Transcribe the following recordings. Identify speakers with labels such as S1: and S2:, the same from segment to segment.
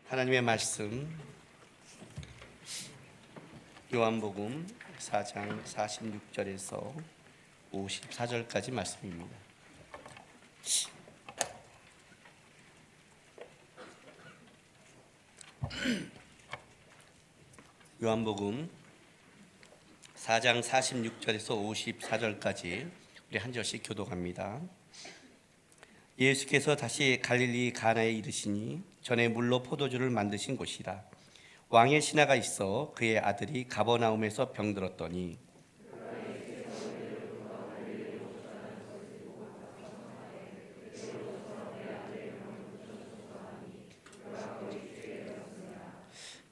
S1: 하나님의 말씀 요한복음 4장 46절에서 54절까지 말씀입니다. 요한복음 4장 46절에서 54절까지 우리 한 절씩 교독합니다. 예수께서 다시 갈릴리 가나에 이르시니 전에 물로 포도주를 만드신 곳이라. 왕의 신하가 있어 그의 아들이 가버나움에서 병들었더니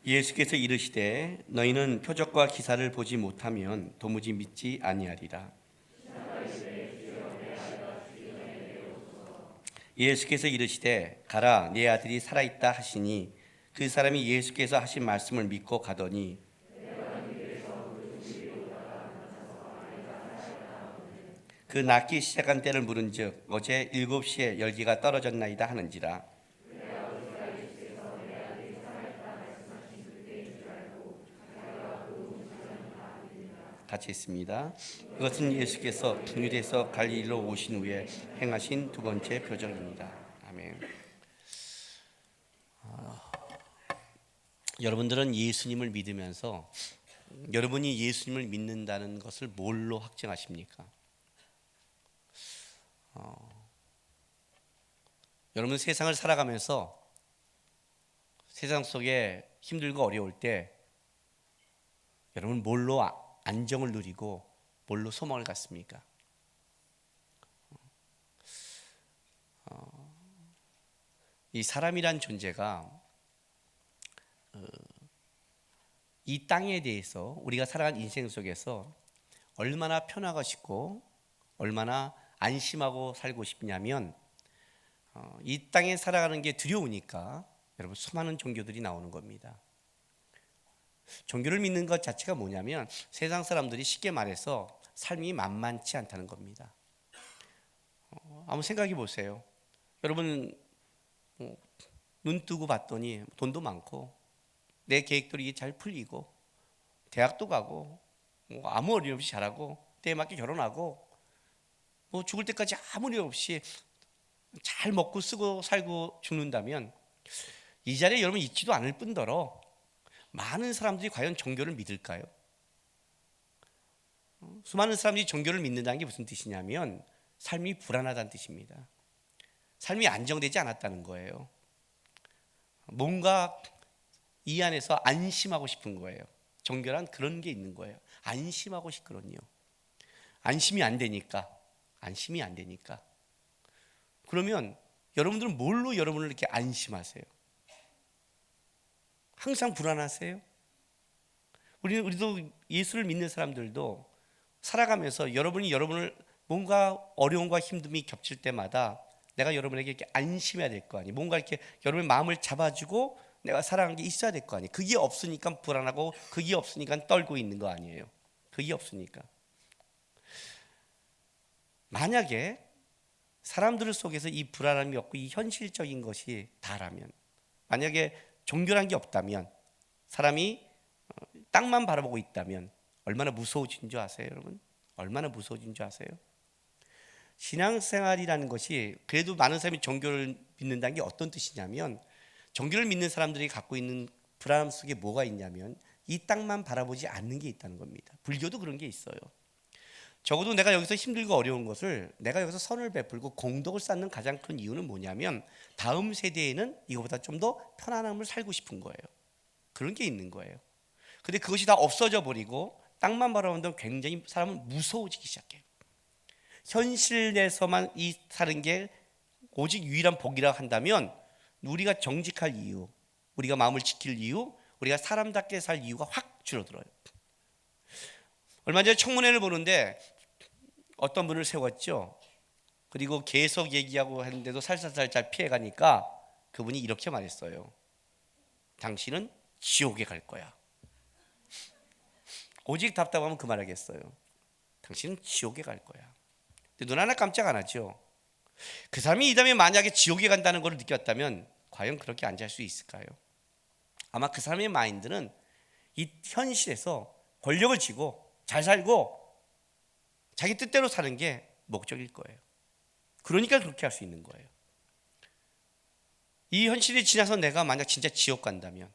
S1: 예수께서 이르시되 너희는 표적과 기사를 보지 못하면 도무지 믿지 아니하리라. 예수께서 이르시되 가라 네 아들이 살아있다 하시니 그 사람이 예수께서 하신 말씀을 믿고 가더니 그 낫기 시작한 때를 물은즉 어제 7시에 열기가 떨어졌나이다 하는지라. 같이 있습니다. 이것은 예수께서 유대에서 갈릴리로 오신 후에 행하신 두 번째 표적입니다. 아멘. 여러분들은 예수님을 믿으면서 여러분이 예수님을 믿는다는 것을 뭘로 확증하십니까? 여러분 세상을 살아가면서 세상 속에 힘들고 어려울 때 여러분 뭘로 안정을 누리고 뭘로 소망을 갖습니까? 이 사람이란 존재가 이 땅에 대해서 우리가 살아간 인생 속에서 얼마나 편하고 싶고 얼마나 안심하고 살고 싶냐면 이 땅에 살아가는 게 두려우니까 여러분 수많은 종교들이 나오는 겁니다. 종교를 믿는 것 자체가 뭐냐면 세상 사람들이 쉽게 말해서 삶이 만만치 않다는 겁니다. 한번 생각해 보세요. 여러분 눈 뜨고 봤더니 돈도 많고 내 계획들이 잘 풀리고 대학도 가고 아무 어려움 없이 잘하고 때에 맞게 결혼하고 죽을 때까지 아무 일 없이 잘 먹고 쓰고 살고 죽는다면 이 자리에 여러분 있지도 않을 뿐더러 많은 사람들이 과연 종교를 믿을까요? 수많은 사람들이 종교를 믿는다는 게 무슨 뜻이냐면 삶이 불안하다는 뜻입니다. 삶이 안정되지 않았다는 거예요. 뭔가 이 안에서 안심하고 싶은 거예요. 종교란 그런 게 있는 거예요. 안심하고 싶거든요. 안심이 안 되니까. 그러면 여러분들은 뭘로 여러분을 이렇게 안심하세요? 항상 불안하세요? 우리도 예수를 믿는 사람들도 살아가면서 여러분이 여러분을 뭔가 어려움과 힘듦이 겹칠 때마다 내가 여러분에게 이렇게 안심해야 될 거 아니에요. 뭔가 이렇게 여러분의 마음을 잡아주고 내가 살아가는 게 있어야 될 거 아니에요. 그게 없으니까 불안하고 그게 없으니까 떨고 있는 거 아니에요. 그게 없으니까. 만약에 사람들 속에서 이 불안함이 없고 이 현실적인 것이 다라면, 만약에 종교란 게 없다면, 사람이 땅만 바라보고 있다면 얼마나 무서워진 줄 아세요, 여러분? 얼마나 무서워진 줄 아세요? 신앙생활이라는 것이 그래도 많은 사람이 종교를 믿는다는 게 어떤 뜻이냐면 종교를 믿는 사람들이 갖고 있는 불안함 속에 뭐가 있냐면 이 땅만 바라보지 않는 게 있다는 겁니다. 불교도 그런 게 있어요. 적어도 내가 여기서 힘들고 어려운 것을 내가 여기서 선을 베풀고 공덕을 쌓는 가장 큰 이유는 뭐냐면 다음 세대에는 이거보다 좀 더 편안함을 살고 싶은 거예요. 그런 게 있는 거예요. 근데 그것이 다 없어져 버리고 땅만 바라보면 굉장히 사람은 무서워지기 시작해요. 현실 내에서만 이 사는 게 오직 유일한 복이라 한다면 우리가 정직할 이유, 우리가 마음을 지킬 이유, 우리가 사람답게 살 이유가 확 줄어들어요. 얼마 전에 청문회를 보는데 어떤 분을 세웠죠. 그리고 계속 얘기하고 했는데도 살살살 잘 피해가니까 그분이 이렇게 말했어요. 당신은 지옥에 갈 거야. 오직 답답하면 그 말하겠어요. 당신은 지옥에 갈 거야. 근데 눈 하나 깜짝 안 하죠. 그 사람이 이 다음에 만약에 지옥에 간다는 걸 느꼈다면 과연 그렇게 앉을 수 있을까요? 아마 그 사람의 마인드는 이 현실에서 권력을 쥐고 잘 살고 자기 뜻대로 사는 게 목적일 거예요. 그러니까 그렇게 할 수 있는 거예요. 이 현실이 지나서 내가 만약 진짜 지옥 간다면,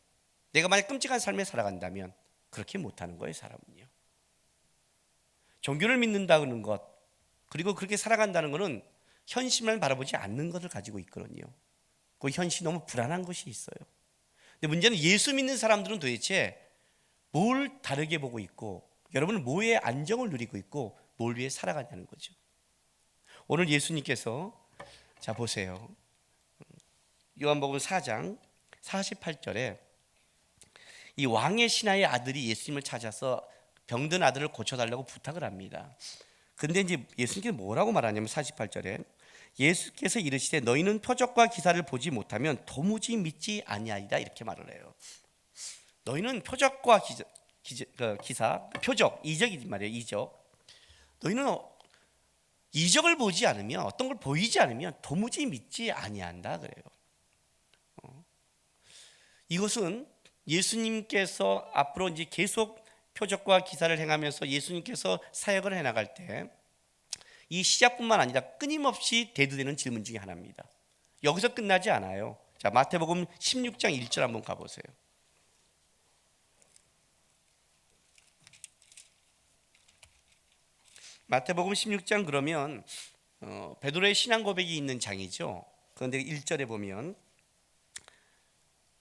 S1: 내가 만약 끔찍한 삶을 살아간다면 그렇게 못하는 거예요, 사람은요. 종교를 믿는다는 것, 그리고 그렇게 살아간다는 것은 현실만 바라보지 않는 것을 가지고 있거든요. 그 현실이 너무 불안한 것이 있어요. 근데 문제는 예수 믿는 사람들은 도대체 뭘 다르게 보고 있고, 여러분은 뭐에 안정을 누리고 있고 뭘 위해 살아가냐는 거죠. 오늘 예수님께서 자 보세요. 요한복음 4장 48절에 이 왕의 신하의 아들이 예수님을 찾아서 병든 아들을 고쳐달라고 부탁을 합니다. 근데 이제 예수님께서 뭐라고 말하냐면 48절에 예수께서 이르시되 너희는 표적과 기사를 보지 못하면 도무지 믿지 아니하리라 이렇게 말을 해요. 너희는 표적과 기사, 표적, 이적이지 말이에요. 이적. 너희는 이적을 보지 않으면, 어떤 걸 보이지 않으면 도무지 믿지 아니한다 그래요. 이것은 예수님께서 앞으로 이제 계속 표적과 기사를 행하면서 예수님께서 사역을 해나갈 때 이 시작뿐만 아니라 끊임없이 대두되는 질문 중에 하나입니다. 여기서 끝나지 않아요. 자, 마태복음 16장 1절 한번 가보세요. 마태복음 16장 그러면 베드로의 신앙 고백이 있는 장이죠. 그런데 1절에 보면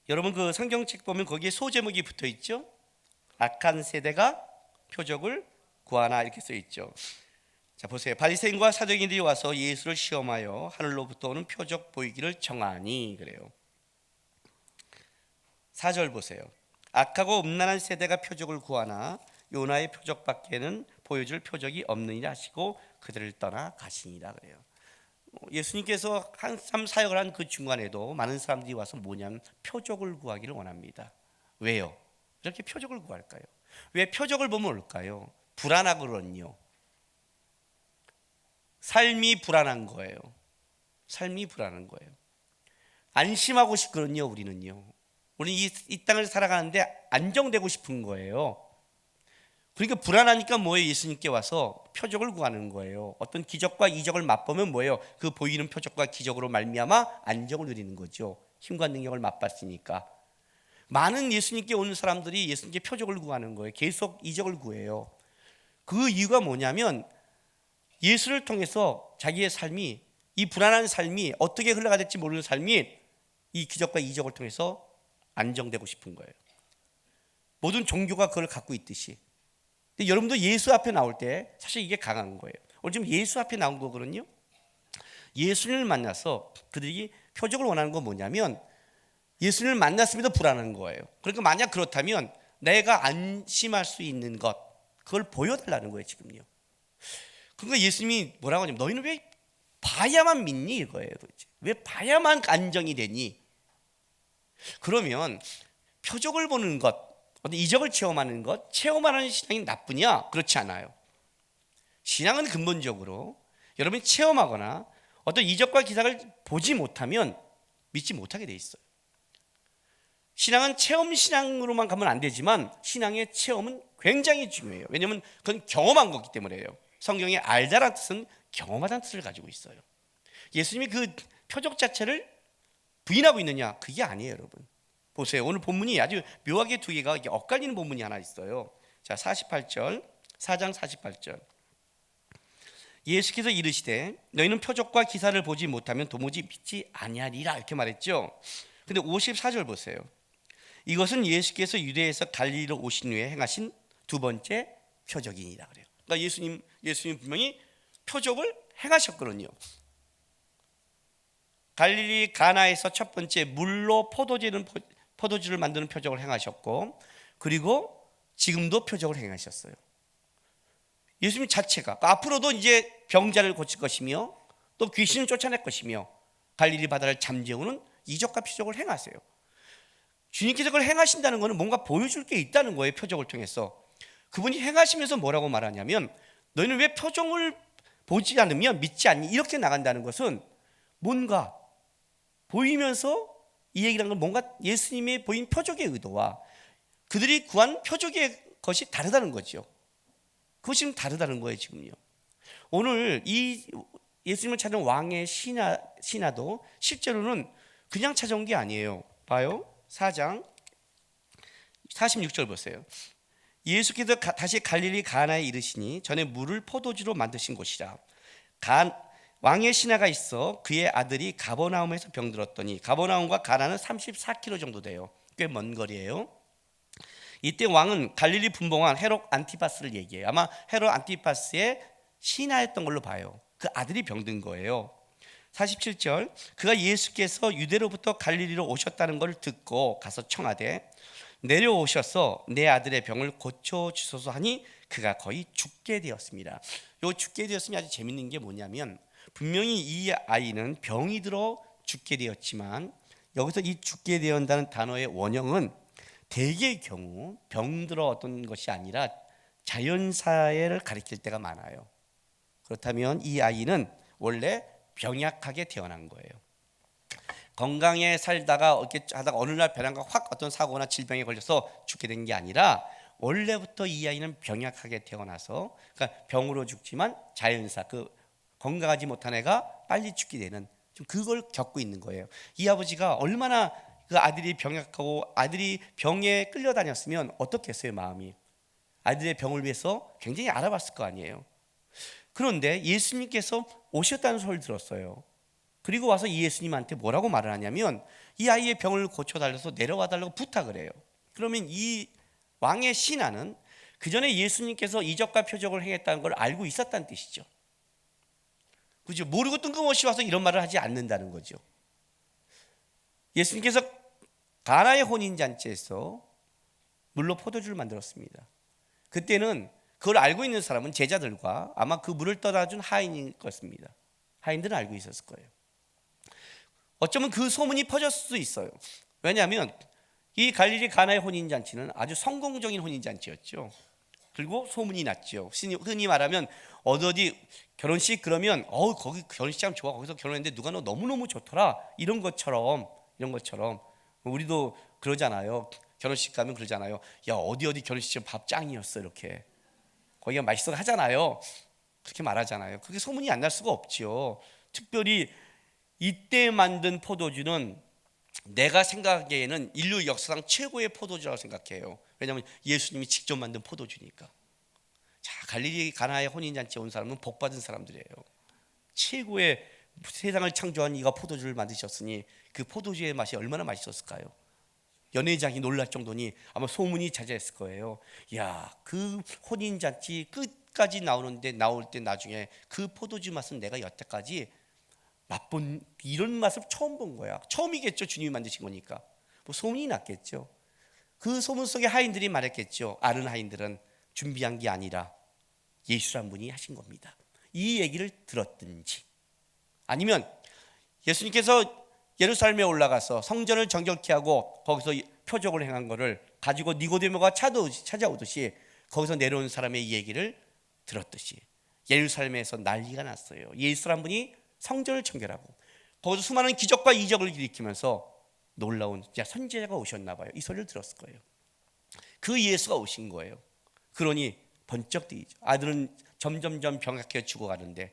S1: 여러분 그 성경책 보면 거기에 소제목이 붙어 있죠. 악한 세대가 표적을 구하나 이렇게 써 있죠. 자 보세요. 바리새인과 사두개인들이 와서 예수를 시험하여 하늘로부터 오는 표적 보이기를 청하니 그래요. 4절 보세요. 악하고 음란한 세대가 표적을 구하나 요나의 표적밖에는 보여줄 표적이 없느니라 하시고 그들을 떠나 가시니라 그래요. 예수님께서 한참 사역을 한 그 중간에도 많은 사람들이 와서 뭐냐면 표적을 구하기를 원합니다. 왜요? 이렇게 표적을 구할까요? 왜 표적을 보면 올까요? 불안하거든요. 삶이 불안한 거예요. 삶이 불안한 거예요. 안심하고 싶거든요. 우리는요. 우리는 이 땅을 살아가는데 안정되고 싶은 거예요. 그러니까 불안하니까 뭐예요? 예수님께 와서 표적을 구하는 거예요. 어떤 기적과 이적을 맛보면 뭐예요? 그 보이는 표적과 기적으로 말미암아 안정을 누리는 거죠. 힘과 능력을 맛봤으니까. 많은 예수님께 오는 사람들이 예수님께 표적을 구하는 거예요. 계속 이적을 구해요. 그 이유가 뭐냐면 예수를 통해서 자기의 삶이, 이 불안한 삶이 어떻게 흘러가야 될지 모르는 삶이 이 기적과 이적을 통해서 안정되고 싶은 거예요. 모든 종교가 그걸 갖고 있듯이. 근데 여러분도 예수 앞에 나올 때 사실 이게 강한 거예요. 오늘 지금 예수 앞에 나온 거거든요. 예수님을 만나서 그들이 표적을 원하는 건 뭐냐면 예수님을 만났음에도 불안한 거예요. 그러니까 만약 그렇다면 내가 안심할 수 있는 것, 그걸 보여달라는 거예요 지금요. 그러니까 예수님이 뭐라고 하냐면 너희는 왜 봐야만 믿니 이거예요. 도대체. 왜 봐야만 안정이 되니? 그러면 표적을 보는 것, 어떤 이적을 체험하는 것, 체험하는 신앙이 나쁘냐? 그렇지 않아요. 신앙은 근본적으로 여러분이 체험하거나 어떤 이적과 기사를 보지 못하면 믿지 못하게 돼 있어요. 신앙은 체험 신앙으로만 가면 안 되지만 신앙의 체험은 굉장히 중요해요. 왜냐하면 그건 경험한 거기 때문에요. 성경의 알다라는 뜻은 경험하다는 뜻을 가지고 있어요. 예수님이 그 표적 자체를 부인하고 있느냐? 그게 아니에요, 여러분. 보세요. 오늘 본문이 아주 묘하게 두 개가 엇갈리는 본문이 하나 있어요. 자, 48절, 4장 48절. 예수께서 이르시되 너희는 표적과 기사를 보지 못하면 도무지 믿지 아니하리라 이렇게 말했죠. 근데 54절 보세요. 이것은 예수께서 유대에서 갈릴리로 오신 후에 행하신 두 번째 표적이니라 그래요. 그러니까 예수님 분명히 표적을 행하셨거든요. 갈릴리 가나에서 첫 번째 물로 포도주를 만드는 표적을 행하셨고, 그리고 지금도 표적을 행하셨어요. 예수님 자체가 앞으로도 이제 병자를 고칠 것이며 또 귀신을 쫓아낼 것이며 갈릴리 바다를 잠재우는 이적과 표적을 행하세요. 주님께서 그걸 행하신다는 것은 뭔가 보여줄 게 있다는 거예요. 표적을 통해서. 그분이 행하시면서 뭐라고 말하냐면 너희는 왜 표적을 보지 않으면 믿지 않니? 이렇게 나간다는 것은 뭔가 보이면서 이 얘기라는 건 뭔가 예수님이 보인 표적의 의도와 그들이 구한 표적의 것이 다르다는 거죠. 그것이 지금 다르다는 거예요, 지금요. 오늘 이 예수님을 찾은 왕의 신하도 실제로는 그냥 찾아온 게 아니에요. 봐요. 4장 46절 보세요. 예수께서 다시 갈릴리 가나에 이르시니 전에 물을 포도주로 만드신 곳이라. 왕의 신하가 있어 그의 아들이 가버나움에서 병들었더니, 가버나움과 가나는 34km 정도 돼요. 꽤 먼 거리예요. 이때 왕은 갈릴리 분봉한 헤롯 안티파스를 얘기해요. 아마 헤롯 안티파스의 신하였던 걸로 봐요. 그 아들이 병든 거예요. 47절, 그가 예수께서 유대로부터 갈릴리로 오셨다는 것을 듣고 가서 청하되 내려오셔서 내 아들의 병을 고쳐주소서 하니 그가 거의 죽게 되었습니다. 요 죽게 되었음이 아주 재밌는 게 뭐냐면, 분명히 이 아이는 병이 들어 죽게 되었지만 여기서 이 죽게 되었다는 단어의 원형은 대개의 경우 병들어 어떤 것이 아니라 자연사를 가리킬 때가 많아요. 그렇다면 이 아이는 원래 병약하게 태어난 거예요. 건강에 살다가 이렇게 하다가 어느 날 배란가 확 어떤 사고나 질병에 걸려서 죽게 된 게 아니라 원래부터 이 아이는 병약하게 태어나서, 그러니까 병으로 죽지만 자연사, 그 건강하지 못한 애가 빨리 죽게 되는, 좀 그걸 겪고 있는 거예요. 이 아버지가 얼마나 그 아들이 병약하고 아들이 병에 끌려다녔으면 어떻겠어요, 마음이. 아들의 병을 위해서 굉장히 알아봤을 거 아니에요. 그런데 예수님께서 오셨다는 소리를 들었어요. 그리고 와서 이 예수님한테 뭐라고 말을 하냐면 이 아이의 병을 고쳐달라서 내려와 달라고 부탁을 해요. 그러면 이 왕의 신하는 그 전에 예수님께서 이적과 표적을 행했다는 걸 알고 있었다는 뜻이죠. 그죠? 모르고 뜬금없이 와서 이런 말을 하지 않는다는 거죠. 예수님께서 가나의 혼인잔치에서 물로 포도주를 만들었습니다. 그때는 그걸 알고 있는 사람은 제자들과 아마 그 물을 떠다준 하인일 것입니다. 하인들은 알고 있었을 거예요. 어쩌면 그 소문이 퍼졌을 수도 있어요. 왜냐하면 이 갈릴리 가나의 혼인잔치는 아주 성공적인 혼인잔치였죠. 그리고 소문이 났죠. 흔히 말하면 어디 결혼식 그러면 거기 결혼식장 좋아, 거기서 결혼했는데 누가 너 너무너무 좋더라, 이런 것처럼 우리도 그러잖아요. 결혼식 가면 그러잖아요. 야, 어디 결혼식 밥 짱이었어, 이렇게 거기가 맛있어 하잖아요. 그렇게 말하잖아요. 그게 소문이 안 날 수가 없지요. 특별히 이때 만든 포도주는 내가 생각하기에는 인류 역사상 최고의 포도주라고 생각해요. 왜냐하면 예수님이 직접 만든 포도주니까. 자, 갈릴리 가나의 혼인잔치에 온 사람은 복받은 사람들이에요. 최고의, 세상을 창조한 이가 포도주를 만드셨으니 그 포도주의 맛이 얼마나 맛있었을까요? 연회장이 놀랄 정도니 아마 소문이 자자했을 거예요. 야, 그 혼인잔치 끝까지 나올 때 나중에 그 포도주 맛은 내가 여태까지 맛본 이런 맛을 처음 본 거야. 처음이겠죠. 주님이 만드신 거니까. 뭐 소문이 났겠죠. 그 소문 속에 하인들이 말했겠죠. 아는 하인들은 준비한 게 아니라 예수란 분이 하신 겁니다. 이 얘기를 들었든지, 아니면 예수님께서 예루살렘에 올라가서 성전을 정결케 하고 거기서 표적을 행한 거를 가지고 니고데모가 찾아오듯이 거기서 내려온 사람의 이 얘기를 들었듯이 예루살렘에서 난리가 났어요. 예수란 분이 성전을 청결하고 거기서 수많은 기적과 이적을 일으키면서 놀라운 선지자가 오셨나 봐요. 이 소리를 들었을 거예요. 그 예수가 오신 거예요. 그러니 번쩍 뛰죠. 아들은 점점점 병약해 죽어가는데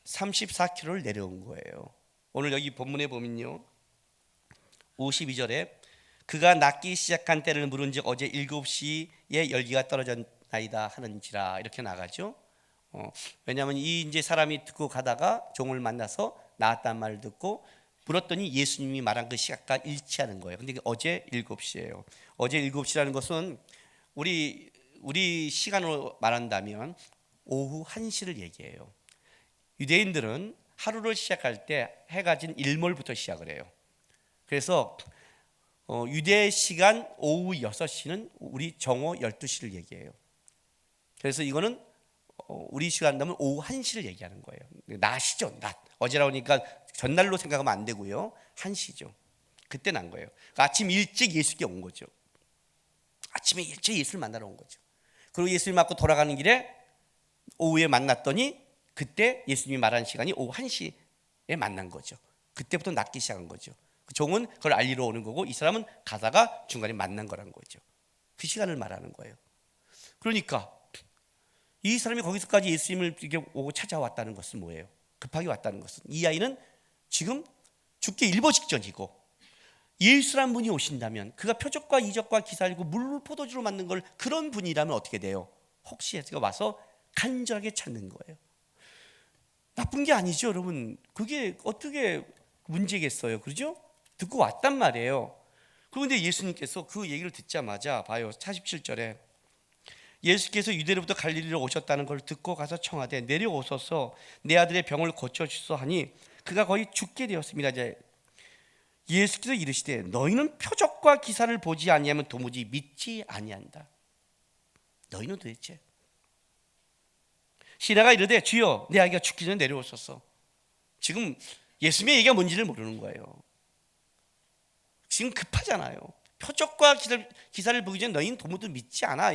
S1: 34km를 내려온 거예요. 오늘 여기 본문에 보면요, 52절에 그가 낫기 시작한 때를 물은즉 어제 7시에 열기가 떨어졌나이다 하는지라, 이렇게 나가죠. 왜냐하면 이 이제 사람이 듣고 가다가 종을 만나서 나았단 말을 듣고 물었더니 예수님이 말한 그 시각과 일치하는 거예요. 근데 어제 7시예요. 어제 7시라는 것은 우리 시간으로 말한다면 오후 1시를 얘기해요. 유대인들은 하루를 시작할 때 해가 진 일몰부터 시작을 해요. 그래서 유대 시간 오후 6시는 우리 정오 12시를 얘기해요. 그래서 이거는 우리 시간 되면 오후 1시를 얘기하는 거예요. 낮이죠, 낮. 어제라고 하니까 전날로 생각하면 안 되고요. 1시죠. 그때 난 거예요. 그러니까 아침 일찍 예수께 온 거죠. 아침에 일찍 예수를 만나러 온 거죠. 그리고 예수를 맞고 돌아가는 길에 오후에 만났더니 그때 예수님이 말한 시간이 오후 1시에 만난 거죠. 그때부터 낫기 시작한 거죠. 그 종은 그걸 알리러 오는 거고 이 사람은 가다가 중간에 만난 거란 거죠. 그 시간을 말하는 거예요. 그러니까 이 사람이 거기서까지 예수님을 이렇게 오고 찾아왔다는 것은 뭐예요? 급하게 왔다는 것은 이 아이는 지금 죽기 일보 직전이고 예수란 분이 오신다면 그가 표적과 이적과 기사를 이고 물을 포도주로 만든 걸 그런 분이라면 어떻게 돼요? 혹시 해서 와서 간절하게 찾는 거예요. 나쁜 게 아니죠, 여러분. 그게 어떻게 문제겠어요, 그렇죠? 듣고 왔단 말이에요. 그런데 예수님께서 그 얘기를 듣자마자 봐요, 47절에 예수께서 유대로부터 갈릴리로 오셨다는 걸 듣고 가서 청하되 내려오소서 내 아들의 병을 고쳐주소 하니 그가 거의 죽게 되었습니다. 이제 예수께서 이르시되 너희는 표적과 기사를 보지 아니하면 도무지 믿지 아니한다. 너희는 도대체 시라가 이르되 주여 내 아기가 죽기 전에 내려오소서. 지금 예수님의 얘기가 뭔지를 모르는 거예요. 지금 급하잖아요. 표적과 기사를 보기 전에 너희는 도무지 믿지 않아.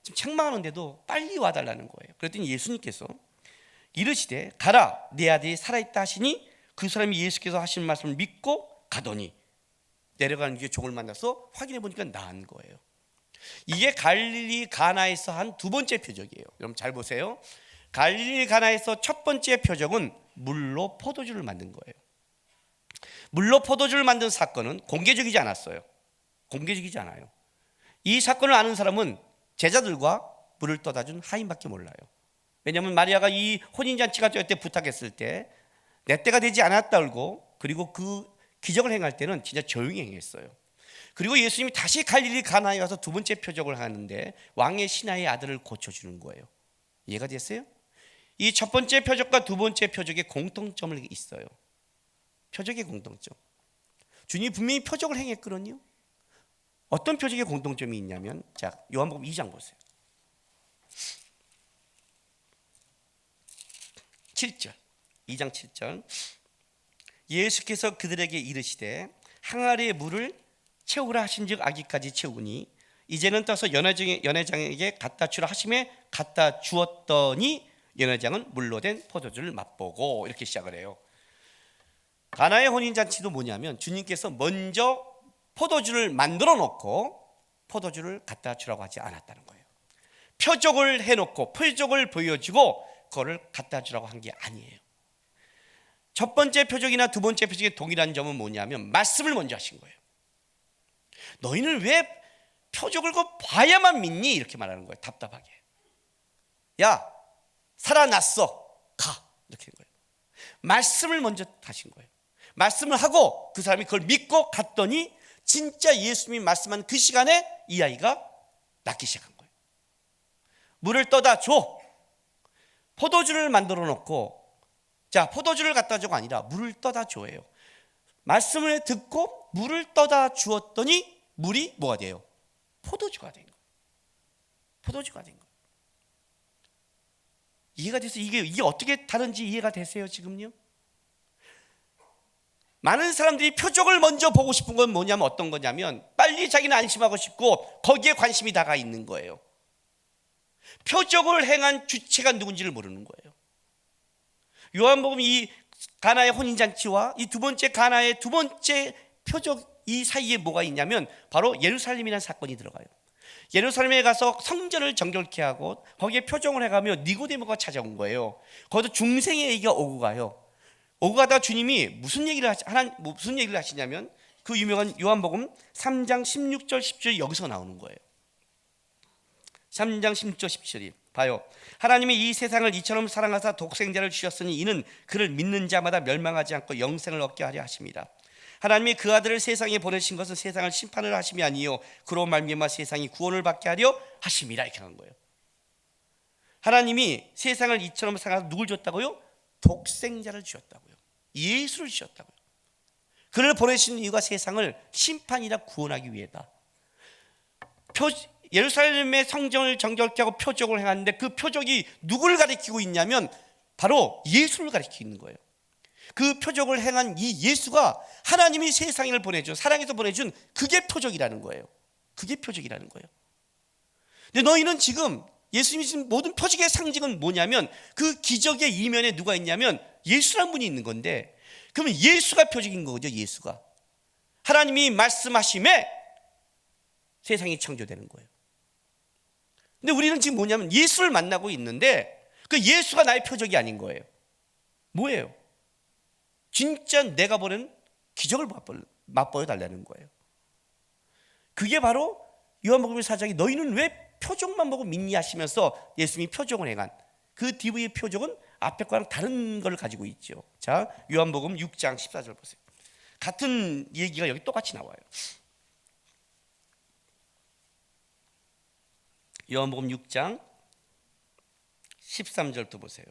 S1: 지금 책망하는데도 빨리 와달라는 거예요. 그랬더니 예수님께서 이르시되 가라 내 아들이 살아있다 하시니 그 사람이 예수께서 하신 말씀을 믿고 가더니 내려가는 길에 종을 만나서 확인해 보니까 나은 거예요. 이게 갈릴리 가나에서 한 두 번째 표적이에요. 여러분 잘 보세요. 갈릴리 가나에서 첫 번째 표적은 물로 포도주를 만든 거예요. 물로 포도주를 만든 사건은 공개적이지 않았어요. 공개적이지 않아요. 이 사건을 아는 사람은 제자들과 물을 떠다 준 하인밖에 몰라요. 왜냐하면 마리아가 이 혼인잔치가 될 때 부탁했을 때 내 때가 되지 않았다 울고 그리고 그 기적을 행할 때는 진짜 조용히 행했어요. 그리고 예수님이 다시 갈릴리 가나에 가서 두 번째 표적을 하는데 왕의 신하의 아들을 고쳐주는 거예요. 이해가 됐어요? 이 첫 번째 표적과 두 번째 표적에 공통점이 있어요. 표적의 공통점. 주님이 분명히 표적을 행했거든요. 어떤 표적의 공통점이 있냐면 자 요한복음 2장 보세요. 7절 2장 7절 예수께서 그들에게 이르시되 항아리에 물을 채우라 하신즉 아기까지 채우니 이제는 떠서 연회장에게 갖다 주라 하심에 갖다 주었더니 연회장은 물로 된 포도주를 맛보고 이렇게 시작을 해요. 가나의 혼인잔치도 뭐냐면 주님께서 먼저 포도주를 만들어 놓고 포도주를 갖다 주라고 하지 않았다는 거예요. 표적을 해놓고 표적을 보여주고 그거를 갖다 주라고 한 게 아니에요. 첫 번째 표적이나 두 번째 표적의 동일한 점은 뭐냐면 말씀을 먼저 하신 거예요. 너희는 왜 표적을 봐야만 믿니? 이렇게 말하는 거예요. 답답하게. 야 살아났어 가 이렇게 된 거예요. 말씀을 먼저 하신 거예요. 말씀을 하고 그 사람이 그걸 믿고 갔더니 진짜 예수님이 말씀한 그 시간에 이 아이가 낫기 시작한 거예요. 물을 떠다 줘. 포도주를 만들어 놓고 자 포도주를 갖다 줘가 아니라 물을 떠다 줘예요. 말씀을 듣고 물을 떠다 주었더니 물이 뭐가 돼요? 포도주가 된 거예요. 포도주가 된 거예요. 이해가 돼서 이게 어떻게 다른지 이해가 되세요 지금요? 많은 사람들이 표적을 먼저 보고 싶은 건 뭐냐면 어떤 거냐면 빨리 자기는 안심하고 싶고 거기에 관심이 다가 있는 거예요. 표적을 행한 주체가 누군지를 모르는 거예요. 요한복음 이 가나의 혼인잔치와 이 두 번째 가나의 두 번째 표적 이 사이에 뭐가 있냐면 바로 예루살렘이라는 사건이 들어가요. 예루살렘에 가서 성전을 정결케 하고 거기에 표정을 해가며 니고데모가 찾아온 거예요. 거기서 중생의 얘기가 오고 가요. 오고 가다 주님이 무슨 얘기를 하시냐면 그 유명한 요한복음 3장 16절 17절 여기서 나오는 거예요. 3장 16절 17절이 봐요. 하나님이 이 세상을 이처럼 사랑하사 독생자를 주셨으니 이는 그를 믿는 자마다 멸망하지 않고 영생을 얻게 하려 하십니다. 하나님이 그 아들을 세상에 보내신 것은 세상을 심판을 하심이 아니요 그로 말미암아 세상이 구원을 받게 하려 하심이라 이렇게 한 거예요. 하나님이 세상을 이처럼 사랑하사 누굴 줬다고요? 독생자를 주셨다고요. 예수를 주셨다고요. 그를 보내신 이유가 세상을 심판이라 구원하기 위해다. 예루살렘의 성전을 정결케 하고 표적을 행하는데 그 표적이 누구를 가리키고 있냐면 바로 예수를 가리키고 있는 거예요. 그 표적을 행한 이 예수가 하나님이 세상을 보내준 사랑해서 보내준 그게 표적이라는 거예요. 그게 표적이라는 거예요. 근데 너희는 지금 예수님이 지금 모든 표적의 상징은 뭐냐면 그 기적의 이면에 누가 있냐면 예수란 분이 있는 건데 그러면 예수가 표적인 거죠. 예수가 하나님이 말씀하심에 세상이 창조되는 거예요. 근데 우리는 지금 뭐냐면 예수를 만나고 있는데 그 예수가 나의 표적이 아닌 거예요. 뭐예요? 진짜 내가 보는 기적을 맛보여 달라는 거예요. 그게 바로 요한복음 4장이 너희는 왜 표적만 보고 믿니 하시면서 예수님이 표적을 행한 그 뒤의 표적은 앞에 거랑 다른 걸 가지고 있죠. 자, 요한복음 6장 14절 보세요. 같은 얘기가 여기 똑같이 나와요. 요한복음 6장 13절도 보세요.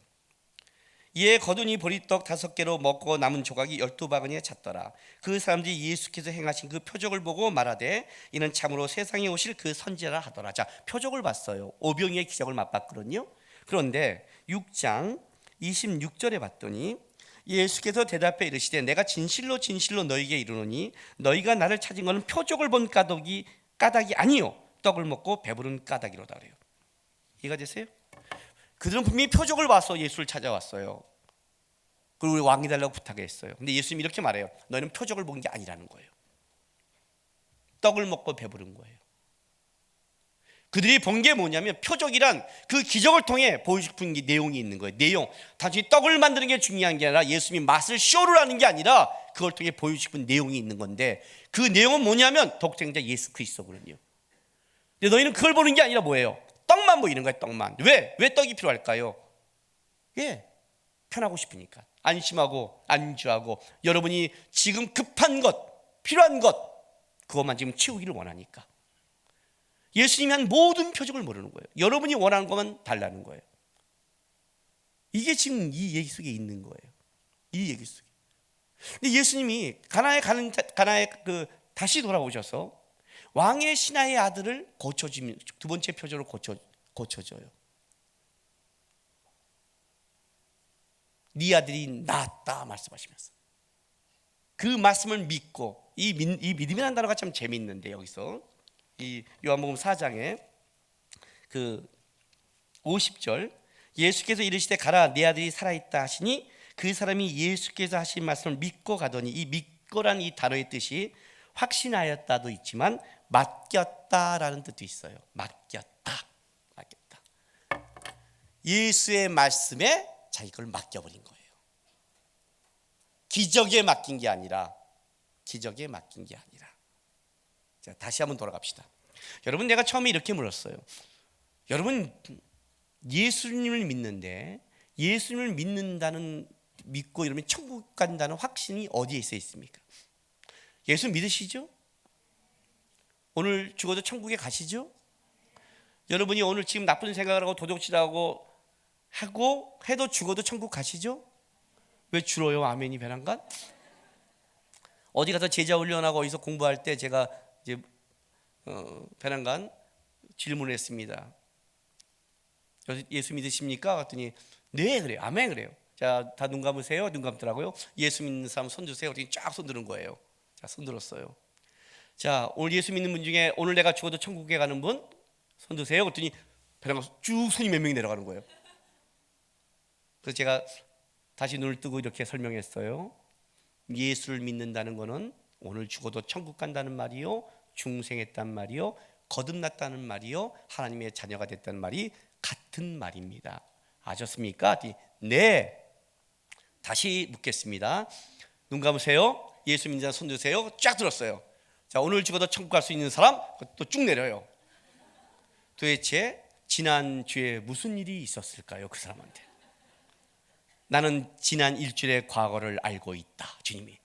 S1: 이에 거두니 보리떡 5개로 먹고 남은 조각이 12바구니에 찼더라. 그 사람들이 예수께서 행하신 그 표적을 보고 말하되 이는 참으로 세상에 오실 그 선지자라 하더라. 자, 표적을 봤어요. 오병이의 기적을 맛봤거든요. 그런데 6장 26절에 봤더니 예수께서 대답해 이르시되 내가 진실로 진실로 너희에게 이르노니 너희가 나를 찾은 것은 표적을 본 까닭이 아니요 떡을 먹고 배부른 까닭이로다 그래요. 이해가 되세요? 그들은 분명히 표적을 봐서 예수를 찾아왔어요. 그리고 우리 왕이 달라고 부탁했어요. 근데 예수님이 이렇게 말해요. 너희는 표적을 본 게 아니라는 거예요. 떡을 먹고 배부른 거예요. 그들이 본 게 뭐냐면 표적이란 그 기적을 통해 보여주고 싶은 내용이 있는 거예요. 내용. 단순히 떡을 만드는 게 중요한 게 아니라 예수님이 맛을 쇼를 하는 게 아니라 그걸 통해 보여주고 싶은 내용이 있는 건데 그 내용은 뭐냐면 독생자 예수 그리스도거든요. 근데 너희는 그걸 보는 게 아니라 뭐예요? 떡만 보이는 거예요. 떡만. 왜 떡이 필요할까요? 편하고 싶으니까. 안심하고 안주하고 여러분이 지금 급한 것, 필요한 것 그것만 지금 채우기를 원하니까. 예수님이 한 모든 표적을 모르는 거예요. 여러분이 원하는 것만 달라는 거예요. 이게 지금 이 얘기 속에 있는 거예요. 이 얘기 속에. 근데 예수님이 가나에 다시 돌아오셔서 왕의 신하의 아들을 고쳐주면 두 번째 표적으로 고쳐줘요. 네 아들이 낳았다 말씀하시면서 그 말씀을 믿고 이 믿음이라는 단어가 참 재미있는데 여기서 이 요한복음 4장에 그 50절 예수께서 이르시되 가라 네 아들이 살아있다 하시니 그 사람이 예수께서 하신 말씀을 믿고 가더니 이 믿고란 이 단어의 뜻이 확신하였다도 있지만 맡겼다라는 뜻도 있어요. 맡겼다. 예수의 말씀에 자기 걸 맡겨버린 거예요. 기적에 맡긴 게 아니라 자, 다시 한번 돌아갑시다. 여러분 내가 처음에 이렇게 물었어요. 여러분 예수님을 믿는데 예수님을 믿고 이러면 천국 간다는 확신이 어디에 있습니까? 예수 믿으시죠? 오늘 죽어도 천국에 가시죠? 여러분이 오늘 지금 나쁜 생각을 하고 도둑질하고 해도 죽어도 천국 가시죠? 왜 줄어요? 아멘이 배란간? 어디 가서 제자 훈련하고 어디서 공부할 때 제가 이제 배란간 질문을 했습니다. 예수 믿으십니까? 그랬더니 네 그래요. 아멘 그래요. 자, 다 눈 감으세요. 눈 감더라고요. 예수 믿는 사람 손 드세요. 그랬더니 쫙 손 드는 거예요. 자, 손 들었어요. 자, 오늘 예수 믿는 분 중에 오늘 내가 죽어도 천국에 가는 분 손 드세요. 그랬더니 배란간 쭉 손이 몇 명이 내려가는 거예요. 그래서 제가 다시 눈을 뜨고 이렇게 설명했어요. 예수를 믿는다는 것은 오늘 죽어도 천국 간다는 말이요, 중생했단 말이요, 거듭났다는 말이요, 하나님의 자녀가 됐다는 말이 같은 말입니다. 아셨습니까? 네. 다시 묻겠습니다. 눈 감으세요. 예수 믿는 사람 손 드세요. 쫙 들었어요. 자, 오늘 죽어도 천국 갈 수 있는 사람 또 쭉 내려요. 도대체 지난주에 무슨 일이 있었을까요? 그 사람한테. 나는 지난 일주일의 과거를 알고 있다. 주님이.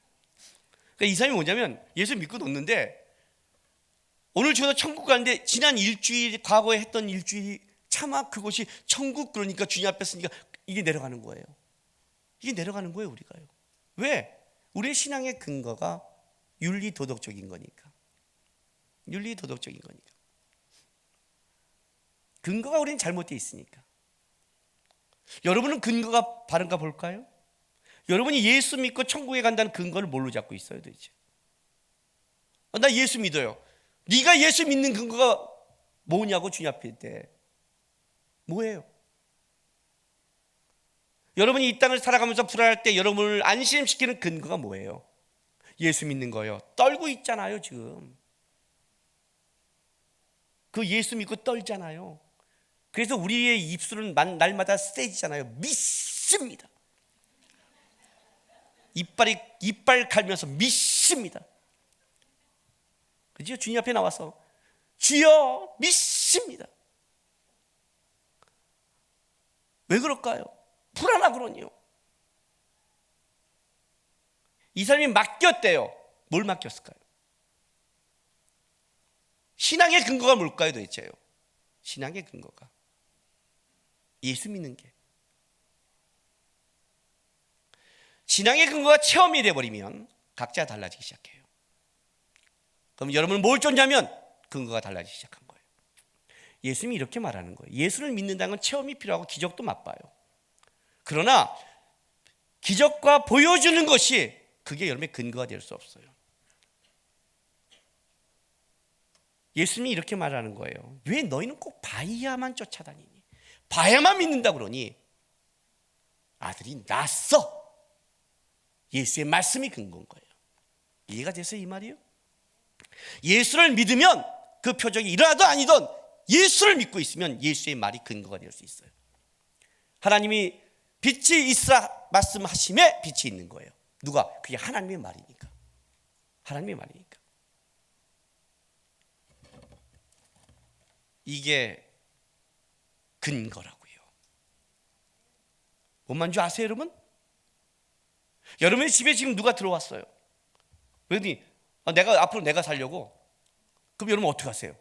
S1: 그러니까 이 사람이 뭐냐면 예수 믿고 놓는데 오늘 죽어도 천국 가는데 지난 일주일 과거에 했던 일주일이 차마 그것이 천국 그러니까 주님 앞에 서니까 이게 내려가는 거예요. 이게 내려가는 거예요 우리가요. 왜? 우리의 신앙의 근거가 윤리도덕적인 거니까. 윤리도덕적인 거니까. 근거가 우리는 잘못되어 있으니까. 여러분은 근거가 바른가 볼까요? 여러분이 예수 믿고 천국에 간다는 근거를 뭘로 잡고 있어요 도대체? 나 예수 믿어요. 네가 예수 믿는 근거가 뭐냐고 주님 앞에 때 뭐예요? 여러분이 이 땅을 살아가면서 불안할 때 여러분을 안심시키는 근거가 뭐예요? 예수 믿는 거요. 떨고 있잖아요 지금. 그 예수 믿고 떨잖아요. 그래서 우리의 입술은 날마다 세지잖아요. 믿습니다. 이빨 갈면서 믿습니다. 그죠? 주님 앞에 나와서 주여 믿습니다. 왜 그럴까요? 불안하거든요. 이 사람이 맡겼대요. 뭘 맡겼을까요? 신앙의 근거가 뭘까요 도대체요? 신앙의 근거가 예수 믿는 게. 신앙의 근거가 체험이 돼버리면 각자 달라지기 시작해요. 그럼 여러분은 뭘 쫓냐면 근거가 달라지기 시작한 거예요. 예수님이 이렇게 말하는 거예요. 예수를 믿는다는 건 체험이 필요하고 기적도 맛봐요. 그러나 기적과 보여주는 것이 그게 여러분의 근거가 될 수 없어요. 예수님이 이렇게 말하는 거예요. 왜 너희는 꼭 봐야만 쫓아다니니? 봐야만 믿는다 그러니? 아들이 낳았어. 예수의 말씀이 근거인 거예요. 이해가 돼서 이 말이에요? 예수를 믿으면 그 표적이 일어나든 아니든 예수를 믿고 있으면 예수의 말이 근거가 될 수 있어요. 하나님이 빛이 있으라 말씀하심에 빛이 있는 거예요. 누가? 그게 하나님의 말이니까. 하나님의 말이니까. 이게 근거라고요. 뭔 줄 아세요 여러분? 여러분의 집에 지금 누가 들어왔어요? 그러더니 앞으로 내가 살려고. 그럼 여러분 어떻게 하세요?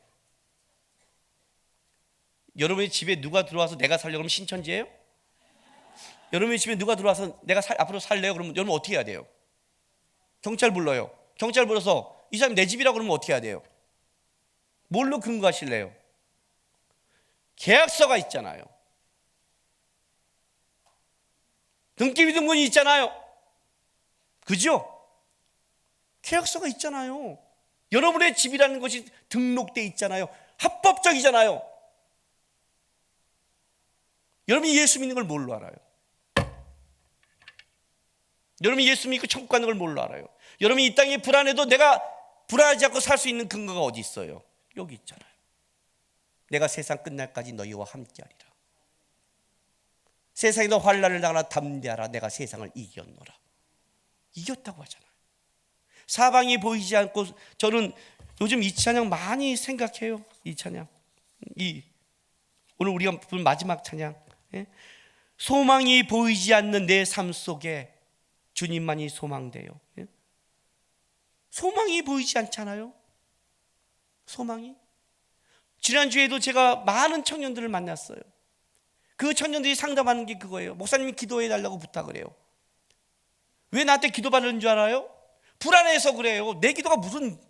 S1: 여러분의 집에 누가 들어와서 내가 살려고 그러면 신천지예요? 여러분의 집에 누가 들어와서 내가 앞으로 살래요? 그러면 여러분 어떻게 해야 돼요? 경찰 불러요. 경찰 불러서 이 사람이 내 집이라고 그러면 어떻게 해야 돼요? 뭘로 근거하실래요? 계약서가 있잖아요. 등기부 등본이 있잖아요. 그죠? 계약서가 있잖아요. 여러분의 집이라는 것이 등록돼 있잖아요. 합법적이잖아요. 여러분이 예수 믿는 걸 뭘로 알아요? 여러분이 예수 믿고 천국 가는 걸 뭘로 알아요? 여러분이 이 땅에 불안해도 내가 불안하지 않고 살 수 있는 근거가 어디 있어요? 여기 있잖아요. 내가 세상 끝날까지 너희와 함께하리라. 세상에도 환난을 당하나 담대하라. 내가 세상을 이겼노라. 이겼다고 하잖아요. 사방이 보이지 않고. 저는 요즘 이 찬양 많이 생각해요. 이 찬양, 오늘 우리가 부른 마지막 찬양. 소망이 보이지 않는 내 삶 속에 주님만이 소망돼요. 소망이 보이지 않잖아요. 소망이. 지난주에도 제가 많은 청년들을 만났어요. 그 청년들이 상담하는 게 그거예요. 목사님이 기도해 달라고 부탁을 해요. 왜 나한테 기도받는 줄 알아요? 불안해서 그래요. 내 기도가 무슨,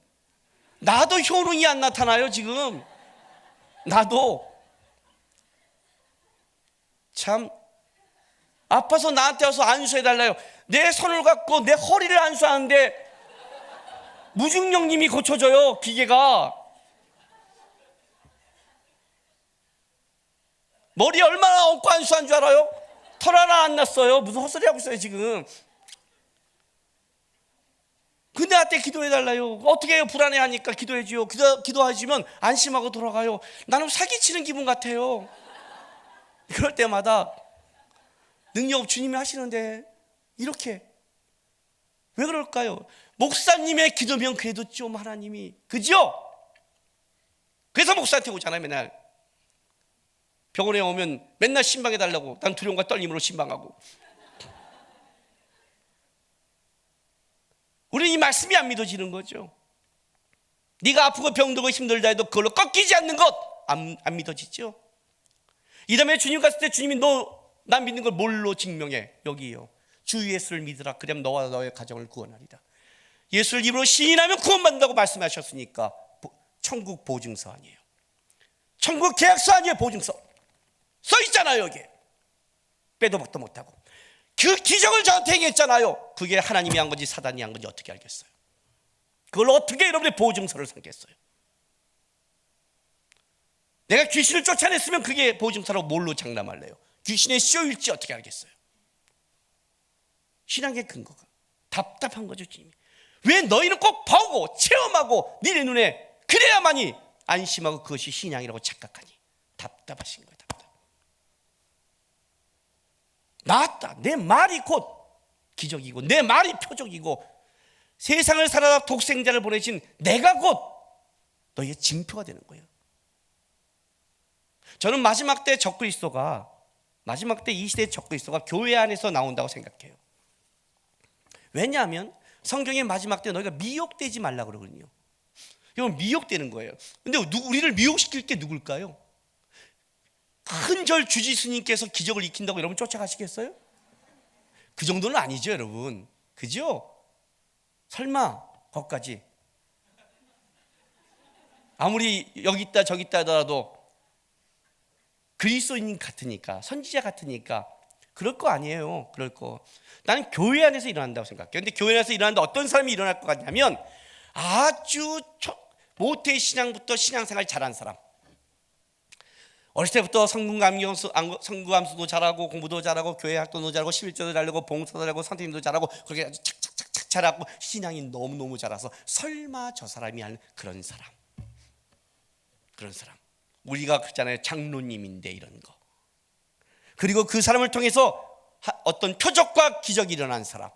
S1: 나도 효능이 안 나타나요 지금. 나도 참 아파서 나한테 와서 안수해 달라요. 내 손을 갖고 내 허리를 안수하는데 무중력님이 고쳐줘요. 기계가. 머리 얼마나 얹고 안수한 줄 알아요? 털 하나 안 났어요. 무슨 헛소리 하고 있어요 지금. 근데 나한테 기도해달라요. 어떻게 해요? 불안해하니까 기도해줘요. 기도해주면 안심하고 돌아가요. 나는 사기치는 기분 같아요. 그럴 때마다 능력 주님이 하시는데 이렇게 왜 그럴까요? 목사님의 기도면 그래도 좀 하나님이, 그죠? 그래서 목사한테 오잖아요. 맨날 병원에 오면 맨날 신방해 달라고. 난 두려움과 떨림으로 신방하고. 우리는 이 말씀이 안 믿어지는 거죠. 네가 아프고 병들고 힘들다 해도 그걸로 꺾이지 않는 것 안 믿어지죠. 이 다음에 주님 갔을 때 주님이 나 믿는 걸 뭘로 증명해? 여기요. 주 예수를 믿으라. 그럼 너와 너의 가정을 구원하리라. 예수를 입으로 시인하면 구원받는다고 말씀하셨으니까 천국 보증서 아니에요. 천국 계약서 아니에요. 보증서 써 있잖아요. 여기에 빼도 박도 못하고. 그 기적을 저한테 행했잖아요. 그게 하나님이 한 건지 사단이 한 건지 어떻게 알겠어요? 그걸 어떻게 여러분의 보증서를 삼겠어요? 내가 귀신을 쫓아냈으면 그게 보증서라고 뭘로 장담할래요? 귀신의 쇼일지 어떻게 알겠어요? 신앙의 근거가 답답한 거죠. 주님이 왜 너희는 꼭 보고 체험하고 니네 눈에 그래야만이 안심하고 그것이 신앙이라고 착각하니? 답답하신 거예요. 나았다. 내 말이 곧 기적이고 내 말이 표적이고 세상을 살아다 독생자를 보내신 내가 곧 너희의 징표가 되는 거예요. 저는 마지막 때 적그리스도가, 마지막 때 이 시대의 적그리스도가 교회 안에서 나온다고 생각해요. 왜냐하면 성경의 마지막 때 너희가 미혹되지 말라 그러거든요. 이건 미혹되는 거예요. 근데 우리를 미혹시킬 게 누굴까요? 큰 절 주지스님께서 기적을 익힌다고 여러분 쫓아가시겠어요? 그 정도는 아니죠, 여러분. 그죠? 설마 거기까지. 아무리 여기 있다 저기 있다 하더라도 그리스도인 같으니까, 선지자 같으니까 그럴 거 아니에요. 그럴 거. 나는 교회 안에서 일어난다고 생각해요. 근데 교회 안에서 일어나는데 어떤 사람이 일어날 것 같냐면 아주 모태 신앙부터 신앙생활 잘한 사람, 어릴 때부터 성구암수도 잘하고 공부도 잘하고 교회 활동도 잘하고 11조도 잘하고 봉사도 잘하고 선생님도 잘하고 그렇게 아주 착착착착 잘하고 신앙이 너무너무 잘해서 설마 저 사람이 하는 그런 사람, 그런 사람, 우리가 그렇잖아요. 장로님인데 이런 거. 그리고 그 사람을 통해서 어떤 표적과 기적이 일어난 사람.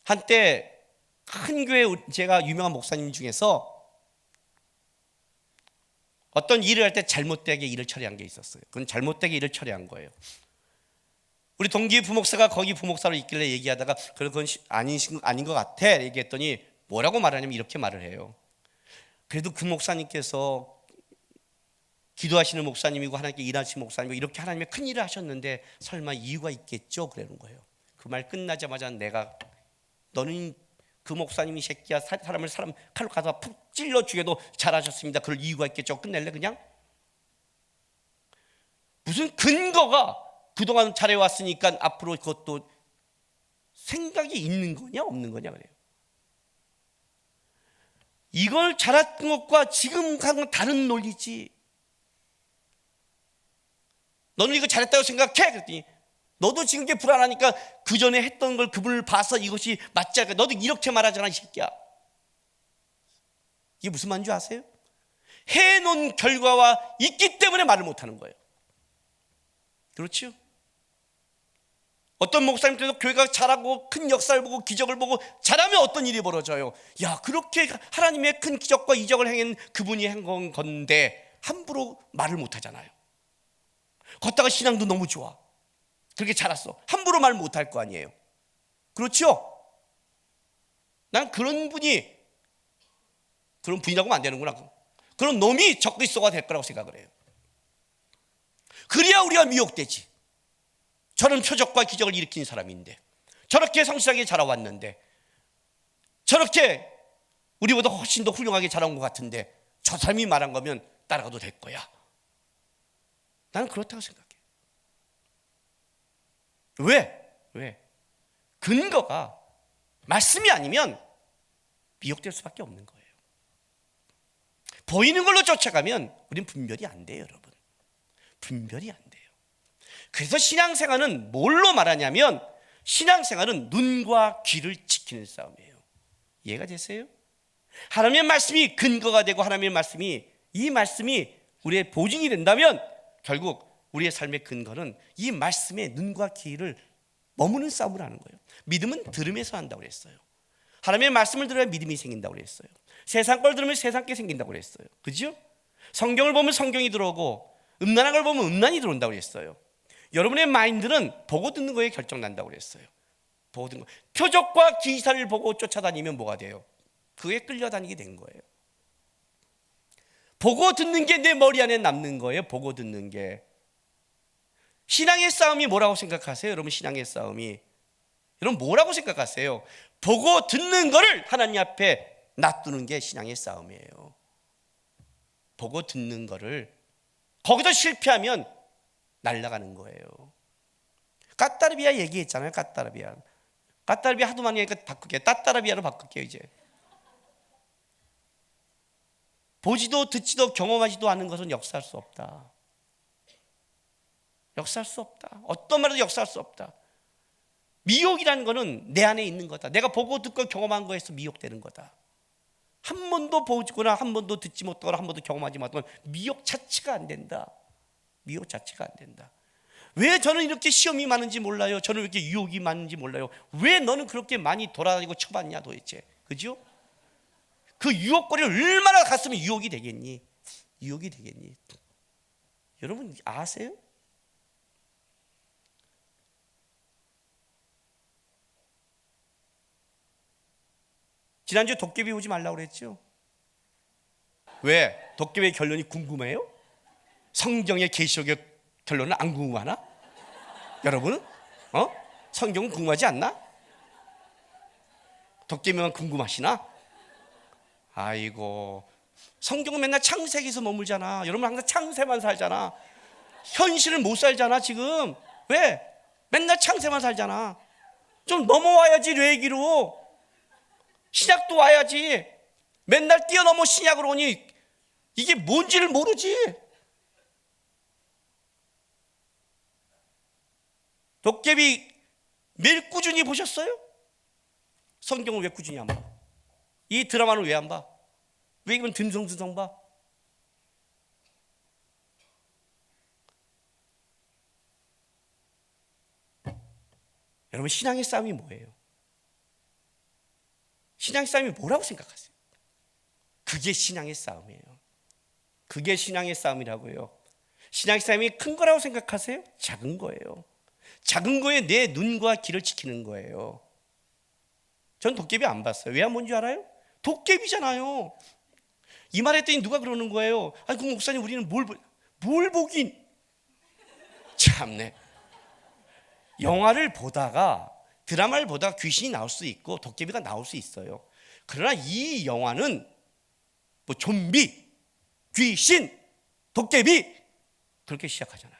S1: 한때 큰 교회 제가 유명한 목사님 중에서 어떤 일을 할 때 잘못되게 일을 처리한 게 있었어요. 그건 잘못되게 일을 처리한 거예요. 우리 동기 부목사가 거기 부목사로 있길래 얘기하다가 그건 아닌 것 같아 얘기했더니 뭐라고 말하냐면 이렇게 말을 해요. 그래도 그 목사님께서 기도하시는 목사님이고 하나님께 일하시는 목사님이고 이렇게 하나님의 큰 일을 하셨는데 설마 이유가 있겠죠? 그러는 거예요. 그 말 끝나자마자 내가 너는 그 목사님이 새끼야 사람을 칼로 가서 푹 찔러 죽여도 잘하셨습니다. 그럴 이유가 있겠죠? 끝낼래 그냥? 무슨 근거가 그동안 잘해왔으니까 앞으로 그것도 생각이 있는 거냐 없는 거냐 그래요. 이걸 잘했던 것과 지금 한 건 다른 논리지. 너는 이거 잘했다고 생각해? 그랬더니 너도 지금 게 불안하니까 그 전에 했던 걸 그분을 봐서 이것이 맞지 않을까? 너도 이렇게 말하잖아 이 새끼야. 이게 무슨 말인 줄 아세요? 해놓은 결과와 있기 때문에 말을 못하는 거예요. 그렇죠? 어떤 목사님들도 교회가 잘하고 큰 역사를 보고 기적을 보고 잘하면 어떤 일이 벌어져요? 야, 그렇게 하나님의 큰 기적과 이적을 행한 그분이 한 건데 함부로 말을 못하잖아요. 걷다가 신앙도 너무 좋아. 그렇게 잘했어. 함부로 말 못할 거 아니에요. 그렇죠? 난 그런 분이라고 하면 안 되는구나. 그런 놈이 적그리스도가 될 거라고 생각을 해요. 그래야 우리가 미혹되지. 저런 표적과 기적을 일으킨 사람인데, 저렇게 성실하게 자라왔는데, 저렇게 우리보다 훨씬 더 훌륭하게 자라온 것 같은데 저 사람이 말한 거면 따라가도 될 거야. 나는 그렇다고 생각해. 왜? 근거가 말씀이 아니면 미혹될 수밖에 없는 거예요. 보이는 걸로 쫓아가면 우린 분별이 안 돼요, 여러분. 분별이 안 돼요. 그래서 신앙생활은 뭘로 말하냐면 신앙생활은 눈과 귀를 지키는 싸움이에요. 이해가 되세요? 하나님의 말씀이 근거가 되고 하나님의 말씀이 이 말씀이 우리의 보증이 된다면 결국 우리의 삶의 근거는 이 말씀에 눈과 귀를 머무는 싸움을 하는 거예요. 믿음은 들음에서 한다고 그랬어요. 하나님의 말씀을 들어야 믿음이 생긴다고 그랬어요. 세상 걸 들으면 세상 게 생긴다고 그랬어요. 그죠? 성경을 보면 성경이 들어오고 음란한 걸 보면 음란이 들어온다고 그랬어요. 여러분의 마인드는 보고 듣는 거에 결정난다고 그랬어요. 보고 듣는 거. 표적과 기사를 보고 쫓아다니면 뭐가 돼요? 그에 끌려다니게 된 거예요. 보고 듣는 게 내 머리 안에 남는 거예요. 보고 듣는 게. 신앙의 싸움이 뭐라고 생각하세요? 여러분 신앙의 싸움이 여러분 뭐라고 생각하세요? 보고 듣는 거를 하나님 앞에 놔두는 게 신앙의 싸움이에요. 보고 듣는 거를 거기서 실패하면 날아가는 거예요. 까따르비아 얘기했잖아요. 까따르비아 하도 많이 하니까 바꿀게요. 따따르비아로 바꿀게요. 이제 보지도 듣지도 경험하지도 않은 것은 역사할 수 없다. 역사할 수 없다. 어떤 말도 역사할 수 없다. 미혹이라는 거는 내 안에 있는 거다. 내가 보고 듣고 경험한 거에서 미혹되는 거다. 한 번도 보거나 한 번도 듣지 못하거나 한 번도 경험하지 못하면 미혹 자체가 안 된다. 미혹 자체가 안 된다. 왜 저는 이렇게 시험이 많은지 몰라요. 저는 왜 이렇게 유혹이 많은지 몰라요. 왜 너는 그렇게 많이 돌아다니고 쳐봤냐 도대체. 그죠? 그 유혹거리를 얼마나 갔으면 유혹이 되겠니? 유혹이 되겠니? 여러분 아세요? 지난주에 도깨비 오지 말라고 그랬죠? 왜? 도깨비의 결론이 궁금해요? 성경의 계시록의 결론은 안 궁금하나? 여러분은? 성경은 궁금하지 않나? 도깨비만 궁금하시나? 아이고, 성경은 맨날 창세기에서 머물잖아. 여러분 항상 창세만 살잖아. 현실을 못 살잖아 지금. 왜? 맨날 창세만 살잖아. 좀 넘어와야지. 뇌기로 신약도 와야지. 맨날 뛰어넘어 신약으로 오니 이게 뭔지를 모르지. 도깨비 매일 꾸준히 보셨어요? 성경을 왜 꾸준히 안 봐? 이 드라마는 왜 안 봐? 왜 이건 듬성듬성 봐? 여러분 신앙의 싸움이 뭐예요? 신앙의 싸움이 뭐라고 생각하세요? 그게 신앙의 싸움이에요. 그게 신앙의 싸움이라고요. 신앙의 싸움이 큰 거라고 생각하세요? 작은 거예요. 작은 거에 내 눈과 귀를 지키는 거예요. 전 도깨비 안 봤어요. 왜 안 본 줄 알아요? 도깨비잖아요. 이 말 했더니 누가 그러는 거예요. 아니 그 목사님 우리는 뭘 보긴. 참네. 영화를 보다가 드라마를 보다가 귀신이 나올 수 있고 도깨비가 나올 수 있어요. 그러나 이 영화는 뭐 좀비, 귀신, 도깨비 그렇게 시작하잖아요.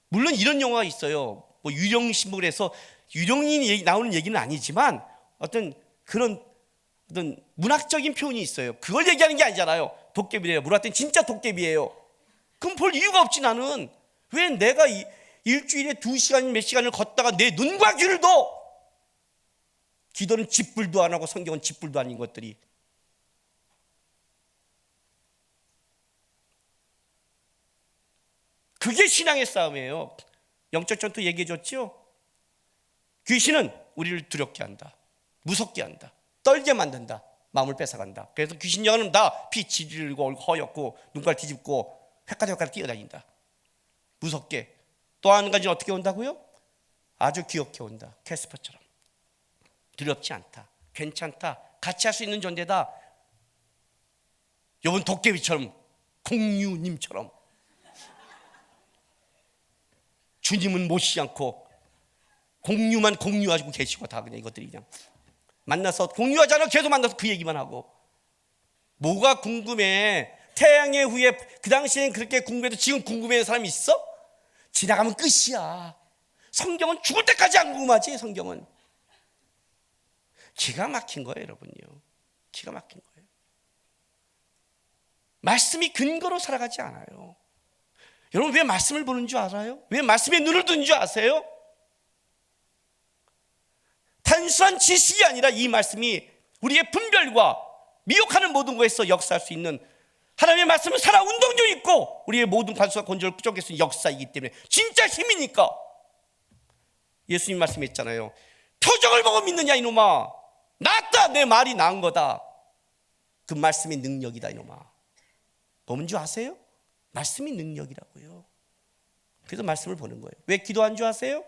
S1: 물론 이런 영화가 있어요. 뭐 유령신물 해서 유령이 나오는 얘기는 아니지만 어떤 그런 어떤 문학적인 표현이 있어요. 그걸 얘기하는 게 아니잖아요. 도깨비래요. 물어봤더니 진짜 도깨비예요. 그럼 볼 이유가 없지 나는. 왜 내가 일주일에 2시간 몇 시간을 걷다가 내 눈과 귀를 둬? 기도는 짓불도 안 하고 성경은 짓불도 아닌 것들이. 그게 신앙의 싸움이에요. 영적 전투 얘기해 줬죠? 귀신은 우리를 두렵게 한다. 무섭게 한다. 떨게 만든다. 마음을 뺏어간다. 그래서 귀신 영혼은 다 피 지르고 허옇고 눈깔 뒤집고 헷갈려 뛰어다닌다. 무섭게. 또 한 가지는 어떻게 온다고요? 아주 귀엽게 온다. 캐스퍼처럼. 두렵지 않다. 괜찮다. 같이 할 수 있는 존재다. 여러분 도깨비처럼 공유님처럼 주님은 모시지 않고 공유만 공유하시고 계시고 다 그냥 이것들이 그냥 만나서 공유하잖아. 계속 만나서 그 얘기만 하고. 뭐가 궁금해? 태양의 후예 그 당시엔 그렇게 궁금해도 지금 궁금해하는 사람이 있어? 지나가면 끝이야. 성경은 죽을 때까지 안 궁금하지. 성경은 기가 막힌 거예요 여러분요. 기가 막힌 거예요. 말씀이 근거로 살아가지 않아요. 여러분 왜 말씀을 보는 줄 알아요? 왜 말씀에 눈을 뜨는 줄 아세요? 단순한 지식이 아니라 이 말씀이 우리의 분별과 미혹하는 모든 것에서 역사할 수 있는 하나님의 말씀은 살아 운동력 있고 우리의 모든 관수와 건조를 부족할 수 있는 역사이기 때문에 진짜 힘이니까. 예수님 말씀했잖아요. 표적을 보고 믿느냐 이놈아. 낫다. 내 말이 나은 거다. 그 말씀이 능력이다 이놈아. 뭔 줄 아세요? 말씀이 능력이라고요. 그래서 말씀을 보는 거예요. 왜 기도한 줄 아세요?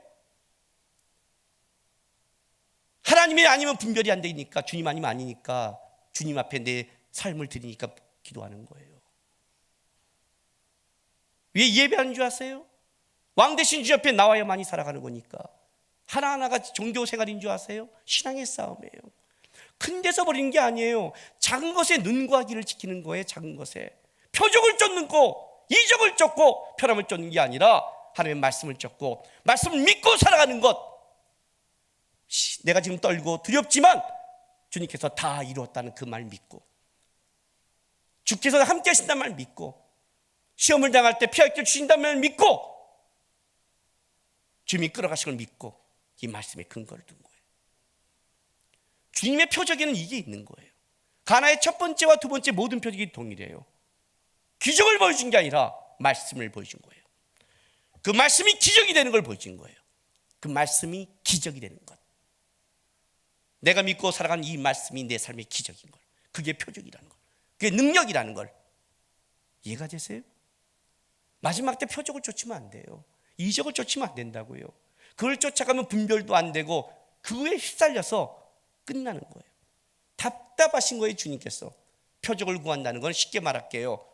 S1: 하나님이 아니면 분별이 안 되니까. 주님 아니면 아니니까. 주님 앞에 내 삶을 드리니까 기도하는 거예요. 왜 예배하는 줄 아세요? 왕 대신 주 옆에 나와야만이 살아가는 거니까. 하나하나가 종교 생활인 줄 아세요? 신앙의 싸움이에요. 큰 데서 버리는 게 아니에요. 작은 것에 눈과 귀를 지키는 거예요. 작은 것에 표적을 쫓는 거, 이적을 쫓고 편함을 쫓는 게 아니라 하나님의 말씀을 쫓고 말씀을 믿고 살아가는 것. 내가 지금 떨고 두렵지만 주님께서 다 이루었다는 그 말 믿고, 주께서 함께 하신다는 말 믿고, 시험을 당할 때 피할 길 주신다는 말 믿고, 주님이 끌어가신 걸 믿고, 이 말씀에 근거를 둔 거예요. 주님의 표적에는 이게 있는 거예요. 가나의 첫 번째와 두 번째 모든 표적이 동일해요. 기적을 보여준 게 아니라 말씀을 보여준 거예요. 그 말씀이 기적이 되는 걸 보여준 거예요. 그 말씀이 기적이 되는 것. 내가 믿고 살아가는 이 말씀이 내 삶의 기적인 걸. 그게 표적이라는 걸. 그게 능력이라는 걸. 이해가 되세요? 마지막 때 표적을 쫓으면 안 돼요. 이적을 쫓으면 안 된다고요. 그걸 쫓아가면 분별도 안 되고 그거에 휩쓸려서 끝나는 거예요. 답답하신 거예요. 주님께서 표적을 구한다는 건 쉽게 말할게요.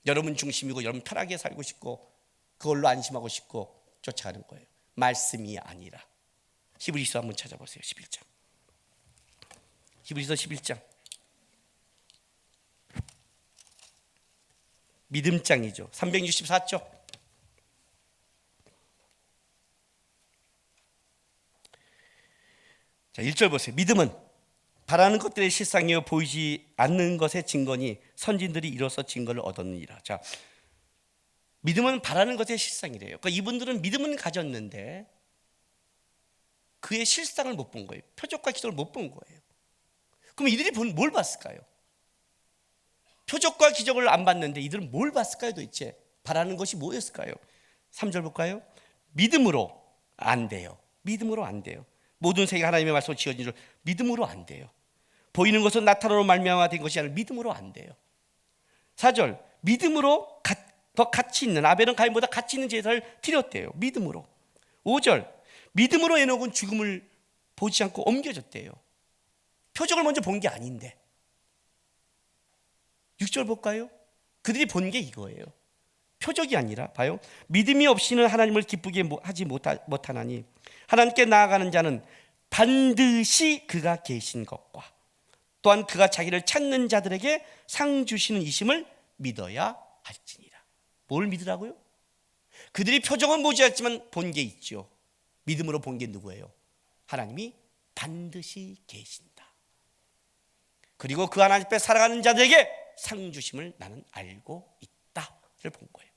S1: 여러분 중심이고 여러분 편하게 살고 싶고 그걸로 안심하고 싶고 쫓아가는 거예요. 말씀이 아니라. 히브리서 한번 찾아보세요. 11장. 히브리서 11장. 믿음장이죠. 364쪽. 자, 1절 보세요. 믿음은 바라는 것들의 실상이요 보이지 않는 것의 증거니 선진들이 이로써 증거를 얻었느니라. 자, 믿음은 바라는 것의 실상이래요. 그러니까 이분들은 믿음은 가졌는데 그의 실상을 못 본 거예요. 표적과 기도를 못 본 거예요. 그럼 이들이 뭘 봤을까요? 표적과 기적을 안 봤는데 이들은 뭘 봤을까요? 도대체 바라는 것이 뭐였을까요? 3절 볼까요? 믿음으로 안 돼요. 믿음으로 안 돼요. 모든 세계가 하나님의 말씀으로 지어진 줄 믿음으로 안 돼요. 보이는 것은 나타나로 말미암아 된 것이 아니라 믿음으로 안 돼요. 4절 믿음으로 더 가치 있는 아벨은 가인보다 가치 있는 제사를 드렸대요. 믿음으로. 5절 믿음으로 에녹은 죽음을 보지 않고 옮겨졌대요. 표적을 먼저 본 게 아닌데. 6절 볼까요? 그들이 본 게 이거예요. 표적이 아니라 봐요. 믿음이 없이는 하나님을 기쁘게 하지 못하나니 하나님께 나아가는 자는 반드시 그가 계신 것과 또한 그가 자기를 찾는 자들에게 상 주시는 이심을 믿어야 할지니라. 뭘 믿으라고요? 그들이 표적은 보지 않지만 본 게 있죠. 믿음으로 본 게 누구예요? 하나님이 반드시 계신다. 그리고 그 하나님 앞에 살아가는 자들에게 상 주심을 나는 알고 있다를 본 거예요.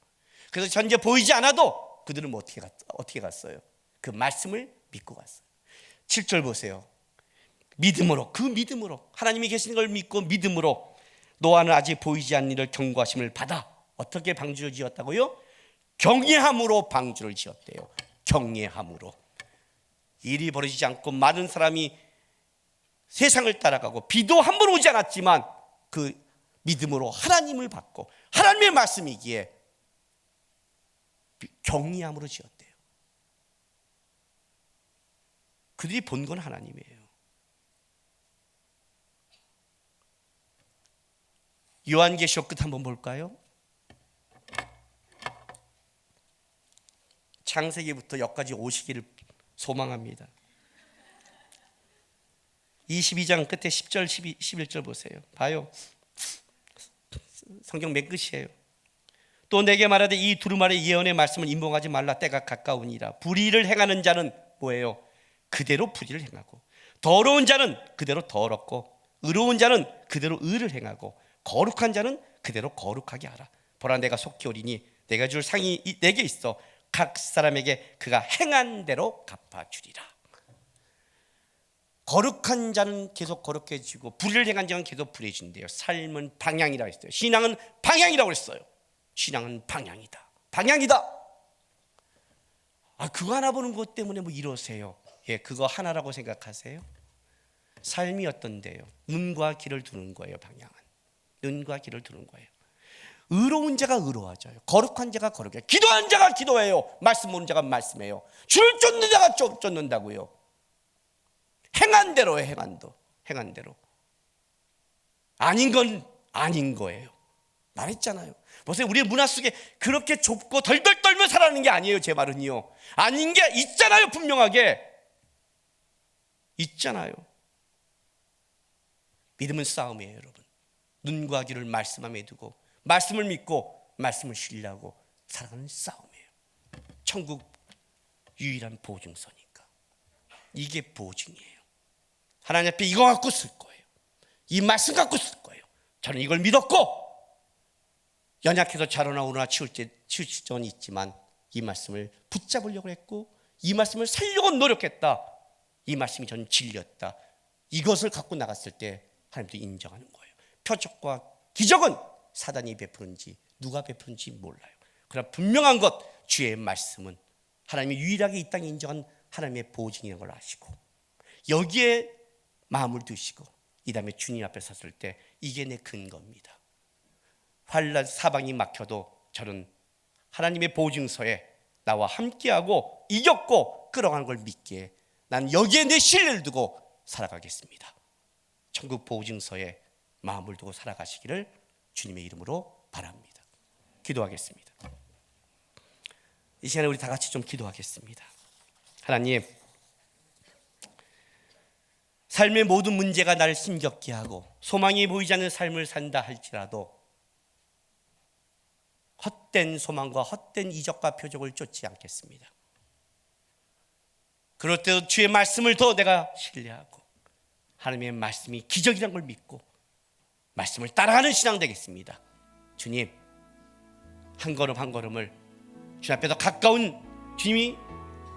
S1: 그래서 현재 보이지 않아도 그들은 어떻게 갔어요? 그 말씀을 믿고 갔어요. 7절 보세요. 믿음으로, 그 믿음으로 하나님이 계신 걸 믿고 믿음으로 노아는 아직 보이지 않는 일을 경고하심을 받아 어떻게 방주를 지었다고요? 경외함으로 방주를 지었대요. 경외함으로. 일이 벌어지지 않고 많은 사람이 세상을 따라가고 비도 한 번 오지 않았지만 그 믿음으로 하나님을 받고 하나님의 말씀이기에 경외함으로 지었대요. 그들이 본 건 하나님이에요. 요한계시록 끝 한번 볼까요? 창세기부터 여기까지 오시기를 소망합니다. 22장 끝에 10절 11절 보세요. 봐요. 성경 맨 끝이에요. 또 내게 말하되 이 두루마리 예언의 말씀을 인봉하지 말라. 때가 가까우니라. 불의를 행하는 자는 뭐예요? 그대로 불의를 행하고 더러운 자는 그대로 더럽고 의로운 자는 그대로 의를 행하고 거룩한 자는 그대로 거룩하게 하라. 보라 내가 속히 오리니 내가 줄 상이 내게 있어 각 사람에게 그가 행한 대로 갚아주리라. 거룩한 자는 계속 거룩해지고 불의를 행한 자는 계속 불의해진대요. 삶은 방향이라고 했어요. 신앙은 방향이라고 했어요. 신앙은 방향이다. 방향이다. 그거 하나 보는 것 때문에 뭐 이러세요. 예, 그거 하나라고 생각하세요? 삶이 어떤데요? 눈과 귀를 두는 거예요. 방향은 눈과 귀를 두는 거예요. 의로운 자가 의로워져요. 거룩한 자가 거룩해요. 기도한 자가 기도해요. 말씀 모르는 자가 말씀해요. 줄 쫓는 자가 쫓는다고요. 행한 대로요. 행한 대로. 아닌 건 아닌 거예요. 말했잖아요. 보세요. 우리의 문화 속에 그렇게 좁고 덜덜 떨며 살아가는 게 아니에요. 제 말은요. 아닌 게 있잖아요. 분명하게 있잖아요. 믿음은 싸움이에요, 여러분. 눈과 귀를 말씀 안에 두고 말씀을 믿고 말씀을 신뢰하고 살아가는 싸움이에요. 천국 유일한 보증서니까. 이게 보증이에요. 하나님 앞에 이거 갖고 쓸 거예요. 이 말씀 갖고 쓸 거예요. 저는 이걸 믿었고 연약해서 자로나 오르나 치울 적은 있지만 이 말씀을 붙잡으려고 했고 이 말씀을 살려고 노력했다. 이 말씀이 저는 진리였다. 이것을 갖고 나갔을 때 하나님도 인정하는 거예요. 표적과 기적은 사단이 베푸는지 누가 베푸는지 몰라요. 그러나 분명한 것, 주의 말씀은 하나님이 유일하게 이 땅에 인정한 하나님의 보증이라는 걸 아시고 여기에 마음을 두시고 이 다음에 주님 앞에 섰을 때 이게 내 근거입니다. 환난 사방이 막혀도 저는 하나님의 보증서에 나와 함께하고 이겼고 끌어가는 걸 믿기에 난 여기에 내 신뢰를 두고 살아가겠습니다. 천국 보증서에 마음을 두고 살아가시기를 주님의 이름으로 바랍니다. 기도하겠습니다. 이 시간에 우리 다 같이 좀 기도하겠습니다. 하나님, 삶의 모든 문제가 나를 힘겹게 하고 소망이 보이지 않는 삶을 산다 할지라도 헛된 소망과 헛된 이적과 표적을 쫓지 않겠습니다. 그럴 때도 주의 말씀을 더 내가 신뢰하고 하나님의 말씀이 기적이란 걸 믿고 말씀을 따라가는 신앙 되겠습니다. 주님, 한 걸음 한 걸음을 주님 앞에 더 가까운 주님이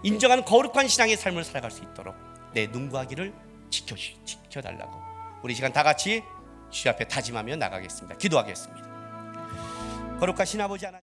S1: 인정하는 거룩한 신앙의 삶을 살아갈 수 있도록 내 눈과 귀를 지켜달라고 우리 시간 다 같이 주님 앞에 다짐하며 나가겠습니다. 기도하겠습니다. 거룩하신 아버지 하나님,